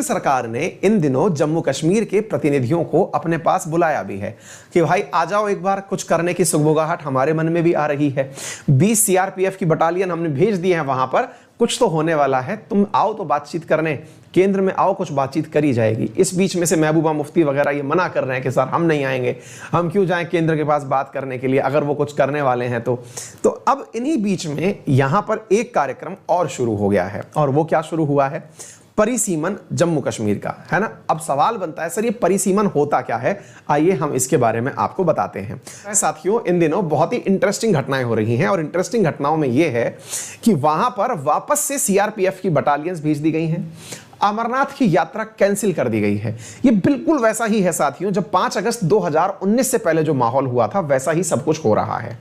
सरकार ने इन दिनों जम्मू कश्मीर के प्रतिनिधियों को अपने पास बुलाया भी है कि भाई आ जाओ, एक बार कुछ करने की सुगबुगाहट हमारे मन में भी आ रही है। 20 सीआरपीएफ की बटालियन हमने भेज दी है वहां पर, कुछ तो होने वाला है, तुम आओ तो बातचीत करने, केंद्र में आओ, कुछ बातचीत करी जाएगी। इस बीच में से महबूबा मुफ्ती वगैरह ये मना कर रहे हैं कि सर हम नहीं आएंगे, हम क्यों जाएं केंद्र के पास बात करने के लिए अगर वो कुछ करने वाले हैं तो अब इन्हीं बीच में यहां पर एक कार्यक्रम और शुरू हो गया है। और वो क्या शुरू हुआ है? परिसीमन जम्मू कश्मीर का, है ना। अब सवाल बनता है सर ये परिसीमन होता क्या है, आइए हम इसके बारे में आपको बताते हैं। साथियों, इन दिनों बहुत ही इंटरेस्टिंग घटनाएं हो रही हैं और इंटरेस्टिंग घटनाओं में यह है कि वहां पर वापस से सीआरपीएफ की बटालियंस भेज दी गई हैं। अमरनाथ की यात्रा कैंसिल कर दी गई है। ये बिल्कुल वैसा ही है साथियों, जब 5 अगस्त 2019 से पहले जो माहौल हुआ था वैसा ही सब कुछ हो रहा है।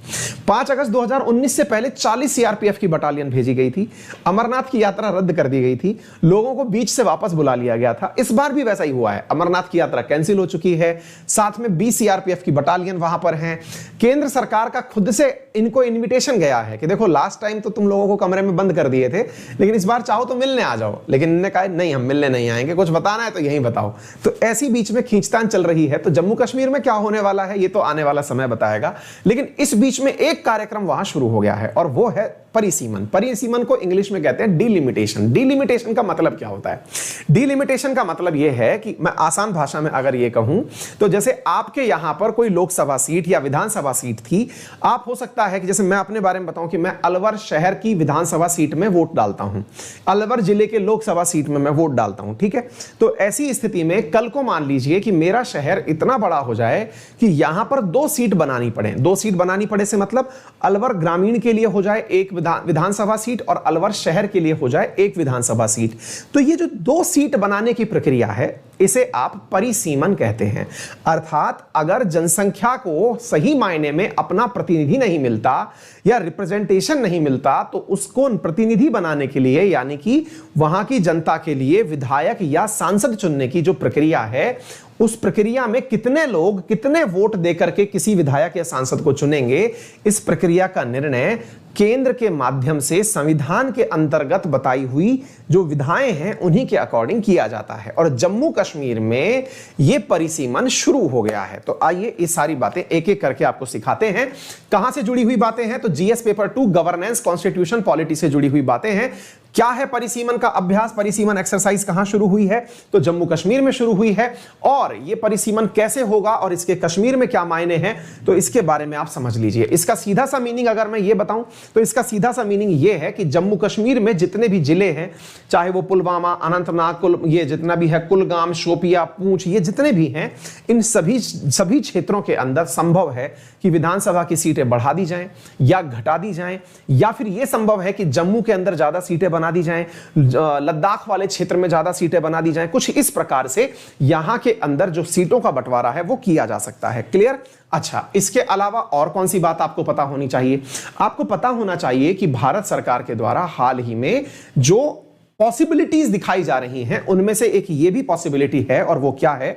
5 अगस्त 2019 से पहले 40 सीआरपीएफ की बटालियन भेजी गई थी, अमरनाथ की यात्रा रद्द कर दी गई थी, लोगों को बीच से वापस बुला लिया गया था। इस बार भी वैसा ही हुआ है, अमरनाथ की यात्रा कैंसिल हो चुकी है, साथ में 20 सीआरपीएफ की बटालियन वहां पर हैं। केंद्र सरकार का खुद से इनको इन्विटेशन गया है कि देखो लास्ट टाइम तो तुम लोगों को कमरे में बंद कर दिए थे, लेकिन इस बार चाहो तो मिलने आ जाओ, लेकिन इन्होंने कहा नहीं हम मिलने नहीं आएंगे, कुछ बताना है तो यहीं बताओ। तो ऐसी बीच में खींचतान चल रही है। तो जम्मू कश्मीर में क्या होने वाला है ये तो आने वाला समय बताएगा, लेकिन इस बीच में एक कार्यक्रम वहां शुरू हो गया है और वो है परिसीमन। परिसीमन को इंग्लिश में कहते हैं डिलिमिटेशन। डिलिमिटेशन का मतलब क्या होता है? डिलिमिटेशन का मतलब यह है कि मैं आसान भाषा में अगर यह कहूं तो जैसे आपके यहां पर कोई लोकसभा सीट या विधानसभा सीट थी, आप हो सकता है कि जैसे मैं अपने बारे में बताऊं कि मैं अलवर शहर की विधानसभा सीट में वोट डालता हूं, अलवर जिले के लोकसभा सीट में मैं वोट डालता हूं, ठीक है। तो ऐसी स्थिति में कल को मान लीजिए कि मेरा शहर इतना बड़ा हो जाए कि यहां पर 2 सीट बनानी पड़े। 2 सीट बनानी पड़े से मतलब अलवर ग्रामीण के लिए हो जाए एक विधानसभा सीट और अलवर शहर के लिए हो जाए एक विधानसभा सीट। तो ये जो 2 सीट बनाने की प्रक्रिया है इसे आप परिसीमन कहते हैं। अर्थात अगर जनसंख्या को सही मायने में अपना प्रतिनिधि नहीं मिलता या रिप्रेजेंटेशन नहीं मिलता तो उसको प्रतिनिधि बनाने के लिए यानी कि वहां की जनता के लिए विधायक या सांसद चुनने की जो प्रक्रिया है, उस प्रक्रिया में कितने लोग कितने वोट देकर के किसी विधायक या सांसद को चुनेंगे, इस प्रक्रिया का निर्णय केंद्र के माध्यम से संविधान के अंतर्गत बताई हुई जो विधाएं हैं उन्हीं के अकॉर्डिंग किया जाता है। और जम्मू कश्मीर में यह परिसीमन शुरू हो गया है। तो आइए इस सारी बातें एक एक करके आपको सिखाते हैं। कहां से जुड़ी हुई बातें हैं? तो GS paper 2 governance constitution polity से जुड़ी हुई बातें हैं। क्या है परिसीमन का अभ्यास, परिसीमन एक्सरसाइज कहां शुरू हुई है? तो जम्मू कश्मीर में शुरू हुई है। और यह परिसीमन कैसे होगा और इसके कश्मीर में क्या मायने हैं, तो इसके बारे में आप समझ लीजिए। इसका सीधा सा मीनिंग अगर मैं ये बताऊं तो इसका सीधा सा मीनिंग यह है कि जम्मू कश्मीर में जितने भी जिले हैं, चाहे वो पुलवामा, अनंतनाग, ये जितना भी है, कुलगाम, शोपिया, पूंछ, ये जितने भी हैं, इन सभी क्षेत्रों के अंदर संभव है कि विधानसभा की सीटें बढ़ा दी जाएं या घटा दी जाएं, या फिर यह संभव है कि जम्मू के अंदर ज्यादा सीटें बना दी जाएं, लद्दाख वाले क्षेत्र में ज्यादा सीटें बना दी जाएं। कुछ इस प्रकार से यहां के अंदर जो सीटों का बंटवारा है वो किया जा सकता है। क्लियर? अच्छा, इसके अलावा और कौन सी बात आपको पता होनी चाहिए? आपको पता होना चाहिए कि भारत सरकार के द्वारा हाल ही में जो पॉसिबिलिटीज दिखाई जा रही हैं उनमें से एक ये भी पॉसिबिलिटी है, और वो क्या है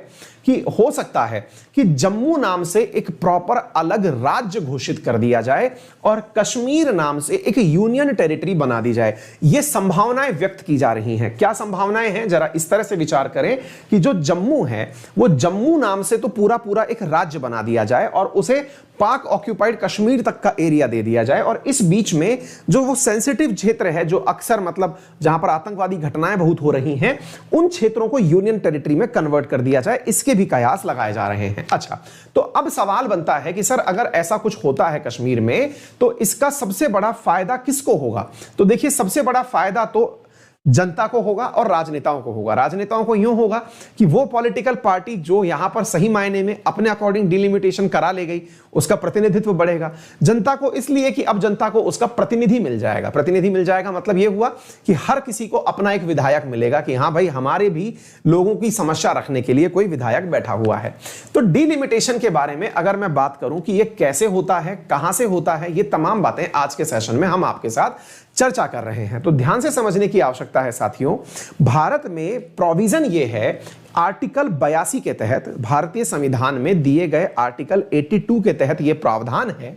कि हो सकता है कि जम्मू नाम से एक प्रॉपर अलग राज्य घोषित कर दिया जाए और कश्मीर नाम से एक यूनियन टेरिटरी बना दी जाए। ये संभावनाएं व्यक्त की जा रही हैं। क्या संभावनाएं हैं? जरा इस तरह से विचार करें कि जो जम्मू है वो जम्मू नाम से तो पूरा पूरा एक राज्य बना दिया जाए और उसे पाक ऑक्यूपाइड कश्मीर तक का एरिया दे दिया जाए, और इस बीच में जो वो सेंसिटिव क्षेत्र है जो अक्सर मतलब जहां पर आतंकवादी घटनाएं बहुत हो रही हैं, उन क्षेत्रों को यूनियन टेरिटरी में कन्वर्ट कर दिया जाए। इसके भी कयास लगाए जा रहे हैं। अच्छा, तो अब सवाल बनता है कि सर अगर ऐसा कुछ होता है कश्मीर में तो इसका सबसे बड़ा फायदा किसको होगा? तो देखिए, सबसे बड़ा फायदा तो जनता को होगा और राजनेताओं को होगा। राजनेताओं को यूं होगा कि वो पॉलिटिकल पार्टी जो यहां पर सही मायने में अपने अकॉर्डिंग डिलिमिटेशन करा ले गई उसका प्रतिनिधित्व बढ़ेगा। जनता को इसलिए कि अब जनता को उसका प्रतिनिधि मिल जाएगा। प्रतिनिधि मिल जाएगा मतलब यह हुआ कि हर किसी को अपना एक विधायक मिलेगा कि हां भाई हमारे भी लोगों की समस्या रखने के लिए कोई विधायक बैठा हुआ है। तो डिलिमिटेशन के बारे में अगर मैं बात करूं कि यह कैसे होता है, कहां से होता है, ये तमाम बातें आज के सेशन में हम आपके साथ चर्चा कर रहे हैं। तो ध्यान से समझने की आवश्यकता है साथियों। भारत में प्रोविजन ये है, आर्टिकल 82 के तहत, भारतीय संविधान में दिए गए आर्टिकल 82 के तहत यह प्रावधान है,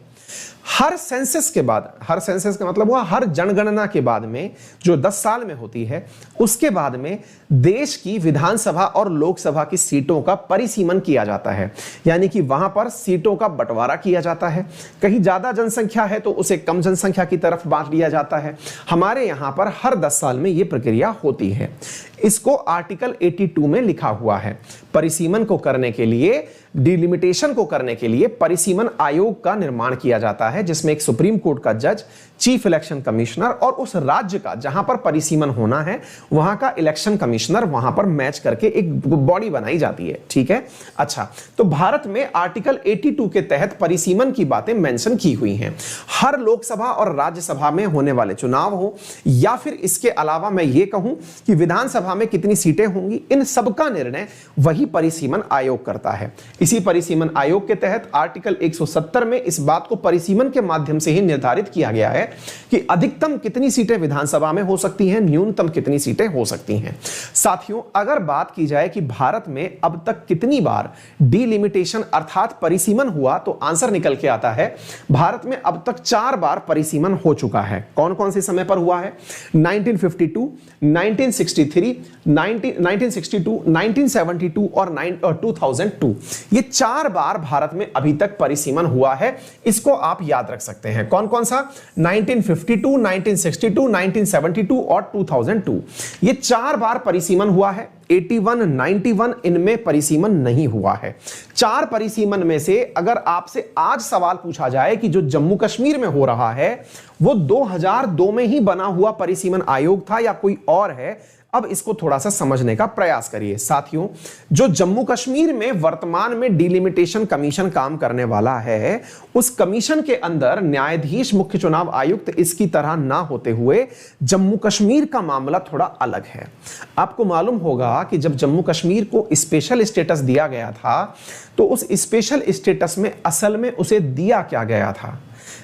हर सेंसस के बाद, हर सेंसस का मतलब हुआ हर जनगणना के बाद में, जो 10 साल में होती है, उसके बाद में देश की विधानसभा और लोकसभा की सीटों का परिसीमन किया जाता है। यानी कि वहां पर सीटों का बंटवारा किया जाता है। कहीं ज्यादा जनसंख्या है तो उसे कम जनसंख्या की तरफ बांट दिया जाता है। हमारे यहां पर हर 10 साल में यह प्रक्रिया होती है। इसको आर्टिकल 82 में लिखा हुआ है। परिसीमन को करने के लिए, डिलिमिटेशन को करने के लिए परिसीमन आयोग का निर्माण किया जाता है, जिसमें एक सुप्रीम कोर्ट का जज, चीफ इलेक्शन कमिश्नर और उस राज्य का जहां पर परिसीमन होना है वहां का इलेक्शन कमिश्नर वहां पर मैच करके एक बॉडी बनाई जाती है। ठीक है, अच्छा, तो भारत में आर्टिकल 82 के तहत परिसीमन की बातें मेंशन की हुई हैं। हर लोकसभा और राज्यसभा में होने वाले चुनाव हो या फिर इसके अलावा मैं ये कहूं कि विधानसभा में कितनी सीटें होंगी, इन सबका निर्णय वही परिसीमन आयोग करता है। इसी परिसीमन आयोग के तहत आर्टिकल 170 में इस बात को परिसीमन के माध्यम से ही निर्धारित किया गया है कि अधिकतम कितनी सीटें विधानसभा में हो सकती हैं, न्यूनतम कितनी सीटें हो सकती हैं। साथियों, अगर बात की जाए कि भारत में अब तक कितनी बार डिलिमिटेशन अर्थात परिसीमन हुआ, तो आंसर निकल के आता है भारत में अब तक 4 बार परिसीमन हो चुका है। कौन कौन से समय पर हुआ है? 1952, 1963, 1962, 1972 और 2002। ये 4 बार भारत में अभी तक परिसीमन हुआ है। इसको आप याद रख सकते हैं। कौन कौन सा? 1952, 1962, 1972 और 2002। ये 4 बार परिसीमन हुआ है। 81, 91 इनमें परिसीमन नहीं हुआ है। 4 परिसीमन में से अगर आपसे आज सवाल पूछा जाए कि जो जम्मू कश्मीर में हो रहा है वो 2002 में ही बना हुआ परिसीमन आयोग था या कोई और है, अब इसको थोड़ा सा समझने का प्रयास करिए। साथियों, जो जम्मू कश्मीर में वर्तमान में डिलिमिटेशन कमीशन काम करने वाला है, उस कमीशन के अंदर न्यायाधीश मुख्य चुनाव आयुक्त इसकी तरह ना होते हुए जम्मू कश्मीर का मामला थोड़ा अलग है। आपको मालूम होगा कि जब जम्मू कश्मीर को स्पेशल स्टेटस दिया गया था तो उस स्पेशल स्टेटस में असल में उसे दिया क्या गया था?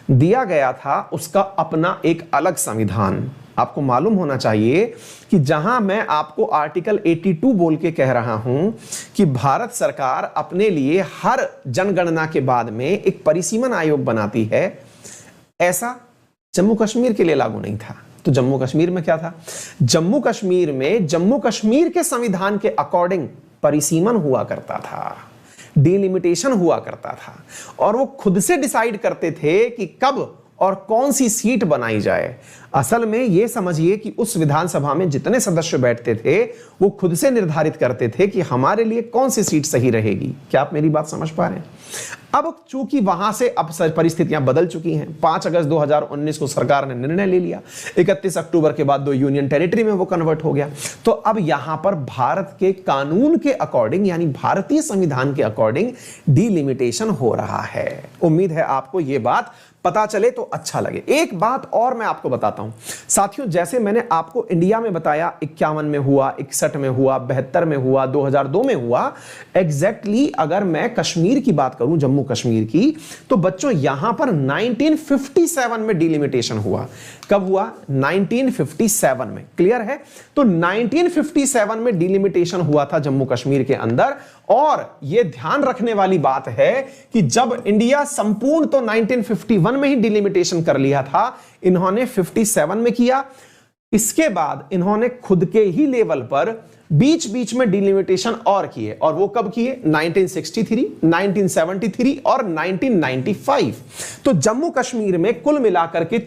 दिया गया था उसका अपना एक अलग संविधान। आपको मालूम होना चाहिए कि जहां मैं आपको आर्टिकल 82 बोल के कह रहा हूं कि भारत सरकार अपने लिए हर जनगणना के बाद में एक परिसीमन आयोग बनाती है, ऐसा जम्मू कश्मीर के लिए लागू नहीं था। तो जम्मू कश्मीर में क्या था? जम्मू कश्मीर में जम्मू कश्मीर के संविधान के अकॉर्डिंग परिसीमन हुआ करता था, डिलिमिटेशन हुआ करता था, और वो खुद से डिसाइड करते थे कि कब और कौन सी सीट बनाई जाए। असल में यह समझिए कि उस विधानसभा में जितने सदस्य बैठते थे वो खुद से निर्धारित करते थे कि हमारे लिए कौन सी सीट सही रहेगी। क्या आप मेरी बात समझ पा रहे हैं? अब चूंकि वहां से अब परिस्थितियां बदल चुकी हैं, 5 अगस्त 2019 को सरकार ने निर्णय ले लिया, 31 अक्टूबर के बाद 2 यूनियन टेरिटरी में वो कन्वर्ट हो गया। तो अब यहां पर भारत के कानून के अकॉर्डिंग यानी भारतीय संविधान के अकॉर्डिंग डिलिमिटेशन हो रहा है। उम्मीद है आपको यह बात पता चले तो अच्छा लगे। एक बात और मैं आपको बताता हूं साथियों, जैसे मैंने आपको इंडिया में बताया 51 में हुआ, 61 में हुआ, 72 में हुआ, 2002 में हुआ, एग्जैक्टली अगर मैं कश्मीर की बात करूं, जम्मू कश्मीर की, तो बच्चों यहां पर 1957 में डिलिमिटेशन हुआ। कब हुआ? 1957 में। क्लियर है? तो 1957 में डिलिमिटेशन हुआ था जम्मू कश्मीर के अंदर। और यह ध्यान रखने वाली बात है कि जब इंडिया संपूर्ण तो 1951 में ही डिलिमिटेशन कर लिया था, इन्होंने 57 में किया। इसके बाद इन्होंने खुद के ही लेवल पर बीच बीच में डिलिमिटेशन और किए, और वो कब किए? 1963, 1973 और 1995। तो जम्मू कश्मीर में कुल मिलाकर के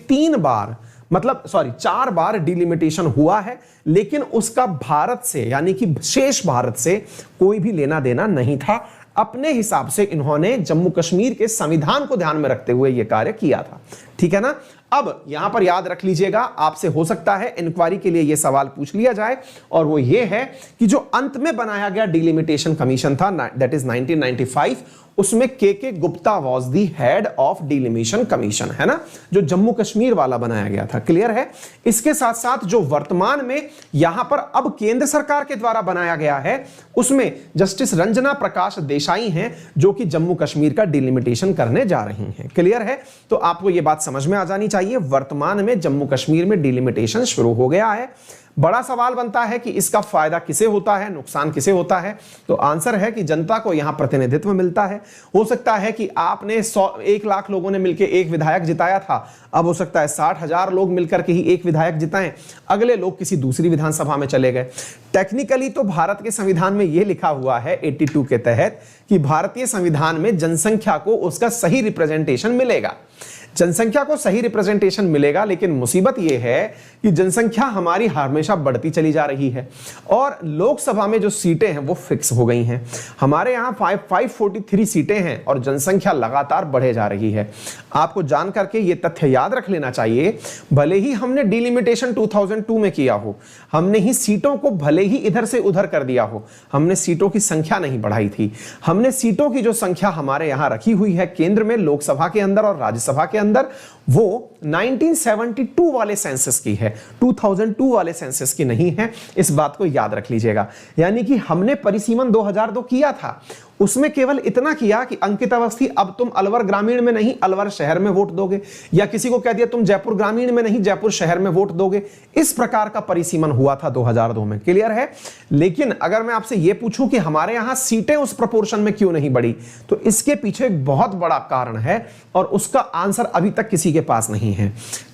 4 बार डिलिमिटेशन हुआ है, लेकिन उसका भारत से यानी कि शेष भारत से कोई भी लेना देना नहीं था। अपने हिसाब से इन्होंने जम्मू कश्मीर के संविधान को ध्यान में रखते हुए यह कार्य किया था। ठीक है ना? अब यहां पर याद रख लीजिएगा, आपसे हो सकता है इंक्वायरी के लिए यह सवाल पूछ लिया जाए, और वो ये है कि जो अंत में बनाया गया डिलिमिटेशन कमीशन था, दैट इज 1995, उसमें के Gupta was the head of delimitation commission, है ना, जो जम्मू कश्मीर वाला बनाया गया था। क्लियर है? इसके साथ साथ जो वर्तमान में यहां पर अब केंद्र सरकार के द्वारा बनाया गया है, उसमें जस्टिस रंजना प्रकाश देसाई हैं, जो कि जम्मू कश्मीर का डिलिमिटेशन करने जा रही हैं। क्लियर है? तो आपको यह बात समझ में आ जानी चाहिए, वर्तमान में जम्मू कश्मीर में डिलिमिटेशन शुरू हो गया है। बड़ा सवाल बनता है कि इसका फायदा किसे होता है, नुकसान किसे होता है। तो आंसर है कि जनता को यहां प्रतिनिधित्व मिलता है। हो सकता है कि आपने 1 लाख लोगों ने मिलकर एक विधायक जिताया था, अब हो सकता है 60,000 लोग मिलकर के ही एक विधायक जिताएं, अगले लोग किसी दूसरी विधानसभा में चले गए। टेक्निकली तो भारत के संविधान में यह लिखा हुआ है 82 के तहत कि भारतीय संविधान में जनसंख्या को उसका सही रिप्रेजेंटेशन मिलेगा, जनसंख्या को सही रिप्रेजेंटेशन मिलेगा। लेकिन मुसीबत यह है कि जनसंख्या हमारी हमेशा बढ़ती चली जा रही है और लोकसभा में जो सीटें हैं वो फिक्स हो गई हैं। हमारे यहाँ 543 सीटें हैं और जनसंख्या लगातार बढ़े जा रही है। आपको जान करके ये तथ्य याद रख लेना चाहिए, भले ही हमने डिलिमिटेशन 2002 में किया हो, हमने ही सीटों को भले ही इधर से उधर कर दिया हो, हमने सीटों की संख्या नहीं बढ़ाई थी। हमने सीटों की जो संख्या हमारे यहां रखी हुई है केंद्र में, लोकसभा के अंदर और राज्यसभा के अंदर, वो 1972 वाले सेंसस की है, 2002 वाले सेंसस की नहीं है। इस बात को याद रख लीजिएगा। यानी कि हमने परिसीमन 2002 किया था, उसमें केवल इतना किया कि अंकित अवस्थी अब तुम अलवर ग्रामीण में नहीं अलवर शहर में वोट दोगे, या किसी को कह दिया तुम जयपुर ग्रामीण में नहीं जयपुर शहर में वोट दोगे। इस प्रकार का परिसीमन हुआ था 2002 में। क्लियर है? लेकिन अगर मैं आपसे यह पूछूं कि हमारे यहां सीटें उस प्रोपोर्शन में क्यों नहीं बढ़ी, तो इसके पीछे एक बहुत बड़ा कारण है और उसका आंसर अभी तक किसी के पास नहीं है।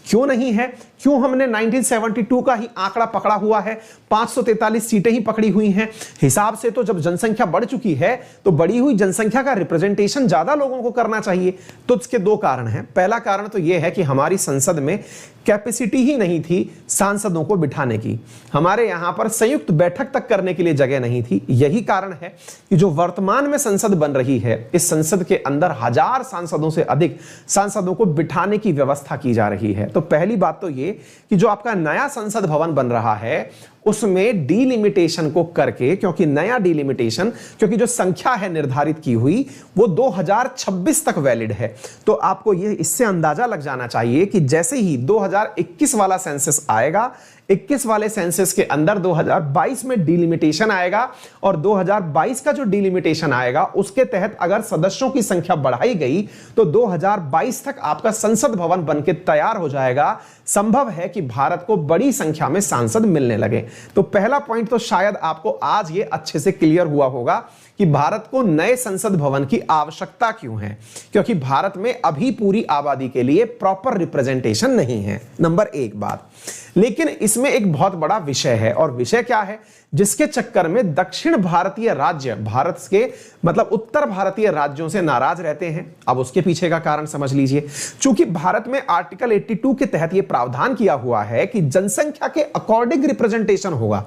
क्यों नहीं है? क्यों हमने 1972 का ही आंकड़ा पकड़ा हुआ है, 543 सीटें ही पकड़ी हुई हैं। हिसाब से तो जब जनसंख्या बढ़ चुकी है तो बढ़ी हुई जनसंख्या का रिप्रेजेंटेशन ज्यादा लोगों को करना चाहिए। तो इसके 2 कारण हैं। पहला कारण तो यह है कि हमारी संसद में कैपेसिटी ही नहीं थी सांसदों को बिठाने की, हमारे यहां पर संयुक्त बैठक तक करने के लिए जगह नहीं थी। यही कारण है कि जो वर्तमान में संसद बन रही है, इस संसद के अंदर 1000 सांसदों से अधिक सांसदों को बिठाने की व्यवस्था की जा रही है। तो पहली बात तो ये कि जो आपका नया संसद भवन बन रहा है उसमें डीलिमिटेशन को करके, क्योंकि नया डीलिमिटेशन, क्योंकि जो संख्या है निर्धारित की हुई वो 2026 तक वैलिड है, तो आपको ये इससे अंदाजा लग जाना चाहिए कि जैसे ही 2021 वाला सेंसस आएगा, 21 वाले सेंसस के अंदर 2022 में डिलिमिटेशन आएगा और 2022 का जो डिलिमिटेशन आएगा उसके तहत अगर सदस्यों की संख्या बढ़ाई गई तो 2022 तक आपका संसद भवन बनके तैयार हो जाएगा। संभव है कि भारत को बड़ी संख्या में सांसद मिलने लगे। तो पहला पॉइंट तो शायद आपको आज ये अच्छे से क्लियर हुआ होगा कि भारत को नए संसद भवन की आवश्यकता क्यों है, क्योंकि भारत में अभी पूरी आबादी के लिए प्रॉपर रिप्रेजेंटेशन नहीं है। नंबर 1 बात। लेकिन इसमें एक बहुत बड़ा विषय है, और विषय क्या है, जिसके चक्कर में दक्षिण भारतीय राज्य भारत के मतलब उत्तर भारतीय राज्यों से नाराज रहते हैं। अब उसके पीछे का कारण समझ लीजिए। चूंकि भारत में आर्टिकल 82 के तहत यह प्रावधान किया हुआ है कि जनसंख्या के अकॉर्डिंग रिप्रेजेंटेशन होगा,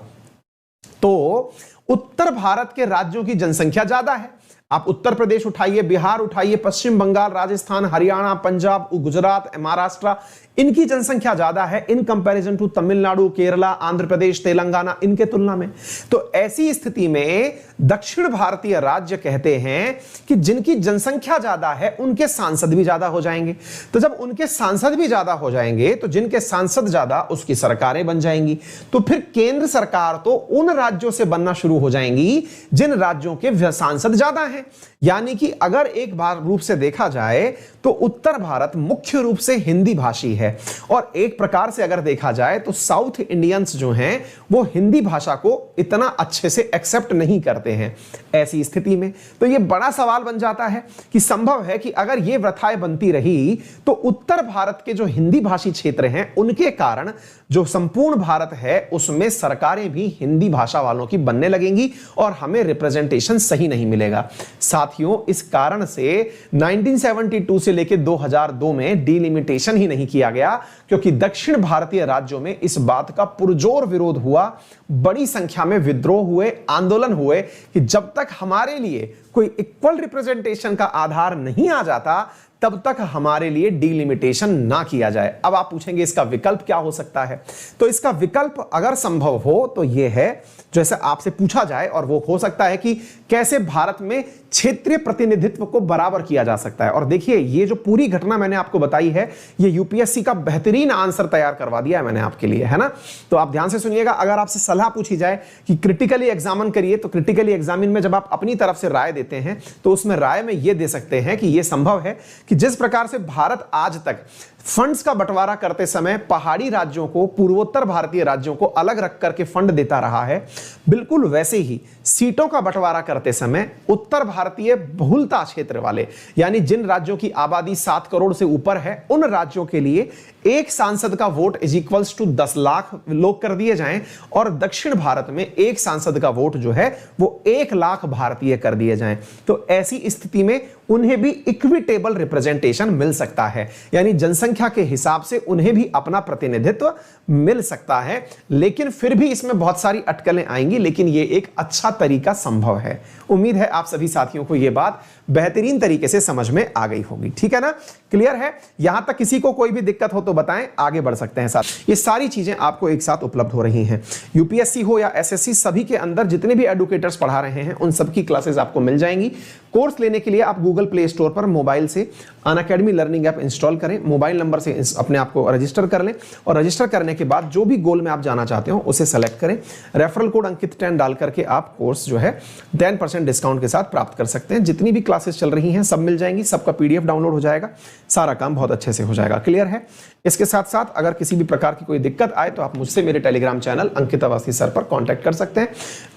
तो उत्तर भारत के राज्यों की जनसंख्या ज्यादा है। आप उत्तर प्रदेश उठाइए, बिहार उठाइए, पश्चिम बंगाल, राजस्थान, हरियाणा, पंजाब, गुजरात, महाराष्ट्र, इनकी जनसंख्या ज्यादा है in comparison to Tamil Nadu, Kerala, Andhra Pradesh, Telangana, इनके तुलना में। तो ऐसी स्थिति में दक्षिण भारतीय राज्य कहते हैं कि जिनकी जनसंख्या ज्यादा है उनके सांसद भी ज्यादा हो जाएंगे। तो जब उनके सांसद भी ज्यादा हो जाएंगे तो जिनके सांसद ज्यादा उसकी सरकारें बन जाएंगी। तो फिर केंद्र सरकार तो उन राज्यों से बनना शुरू हो जाएंगी जिन राज्यों के सांसद ज्यादा हैं। यानी कि अगर एक बार रूप से देखा जाए तो उत्तर भारत मुख्य रूप से हिंदी भाषी है, और एक प्रकार से अगर देखा जाए तो साउथ इंडियंस जो हैं वो हिंदी भाषा को इतना अच्छे से एक्सेप्ट नहीं करते हैं। ऐसी स्थिति में तो यह बड़ा सवाल बन जाता है कि संभव है कि अगर यह प्रथाएं बनती रही तो उत्तर भारत के जो हिंदी भाषी क्षेत्र हैं उनके कारण जो संपूर्ण भारत है उसमें सरकारें भी हिंदी भाषा वालों की बनने लगेंगी और हमें रिप्रेजेंटेशन सही नहीं मिलेगा। साथियों, इस कारण से 1972 से लेकर 2002 में डिलिमिटेशन ही नहीं किया गया, क्योंकि दक्षिण भारतीय राज्यों में इस बात का पुरजोर विरोध हुआ। बड़ी संख्या में विद्रोह हुए, आंदोलन हुए कि जब तक हमारे लिए कोई इक्वल रिप्रेजेंटेशन का आधार नहीं आ जाता तब तक हमारे लिए डिलिमिटेशन ना किया जाए। अब आप पूछेंगे इसका विकल्प क्या हो सकता है, तो इसका विकल्प अगर संभव हो तो यह है, जैसे आपसे पूछा जाए, और वो हो सकता है कि कैसे भारत में क्षेत्रीय प्रतिनिधित्व को बराबर किया जा सकता है। और देखिए, ये जो पूरी घटना मैंने आपको बताई है, ये यूपीएससी का बेहतरीन आंसर तैयार करवा दिया है मैंने आपके लिए, है ना। तो आप ध्यान से सुनिएगा। अगर आपसे सलाह पूछी जाए कि क्रिटिकली एग्जामिन करिए, तो क्रिटिकली एग्जामिन में जब आप अपनी तरफ से राय देते हैं तो उसमें राय में ये दे सकते हैं कि यह संभव है कि जिस प्रकार से भारत आज तक फंड्स का बंटवारा करते समय पहाड़ी राज्यों को पूर्वोत्तर भारतीय राज्यों को अलग रख करके फंड देता रहा है, बिल्कुल वैसे ही सीटों का बंटवारा करते समय उत्तर भारतीय बहुलता क्षेत्र वाले, यानी जिन राज्यों की आबादी 7 करोड़ से ऊपर है, उन राज्यों के लिए एक सांसद का vote is equals to 10 lakh लोग कर दिए जाएं, और दक्षिण भारत में एक सांसद का वोट जो है वो 1 लाख भारतीय कर दिए जाएं। तो ऐसी स्थिति में उन्हें भी इक्विटेबल रिप्रेजेंटेशन मिल सकता है, यानी जनसंख्या के हिसाब से उन्हें भी अपना प्रतिनिधित्व मिल सकता है। लेकिन फिर भी इसमें बहुत सारी अटकलें आएंगी, लेकिन ये एक अच्छा तरीका संभव है। उम्मीद है आप सभी साथियों को यह बात बेहतरीन तरीके से समझ में आ गई होगी। ठीक है ना, क्लियर है? यहां तक किसी को कोई भी दिक्कत हो तो बताएं, आगे बढ़ सकते हैं साथ। ये सारी चीजें आपको एक साथ उपलब्ध हो रही हैं। यूपीएससी हो या एसएससी, सभी के अंदर जितने भी एडुकेटर्स पढ़ा रहे हैं उन सबकी क्लासेस आपको मिल जाएंगी। कोर्स लेने के लिए आप गूगल प्ले स्टोर पर मोबाइल से अनअकैडमी लर्निंग ऐप इंस्टॉल करें, मोबाइल नंबर से अपने आप को रजिस्टर कर लें, और रजिस्टर करने के बाद जो भी गोल में आप जाना चाहते हो उसे सेलेक्ट करें। रेफरल कोड अंकित 10 डाल करके आप कोर्स जो है 10% डिस्काउंट के साथ प्राप्त कर सकते हैं। जितनी भी क्लासेस चल रही हैं सब मिल जाएंगी, सबका पीडीएफ डाउनलोड हो जाएगा, सारा काम बहुत अच्छे से हो जाएगा। क्लियर है? इसके साथ साथ अगर किसी भी प्रकार की कोई दिक्कत आए तो आप मुझसे मेरे टेलीग्राम चैनल अंकित अवस्थी सर पर कांटेक्ट कर सकते हैं।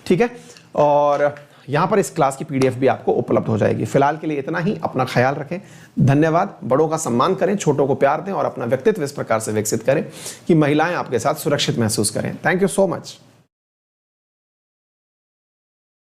ठीक है, और यहां पर इस क्लास की पीडीएफ भी आपको उपलब्ध हो जाएगी। फिलहाल के लिए इतना ही, अपना ख्याल रखें, धन्यवाद। बड़ों का सम्मान करें, छोटों को प्यार दें और अपना व्यक्तित्व इस प्रकार से विकसित करें कि महिलाएं आपके साथ सुरक्षित महसूस करें। Thank you so much.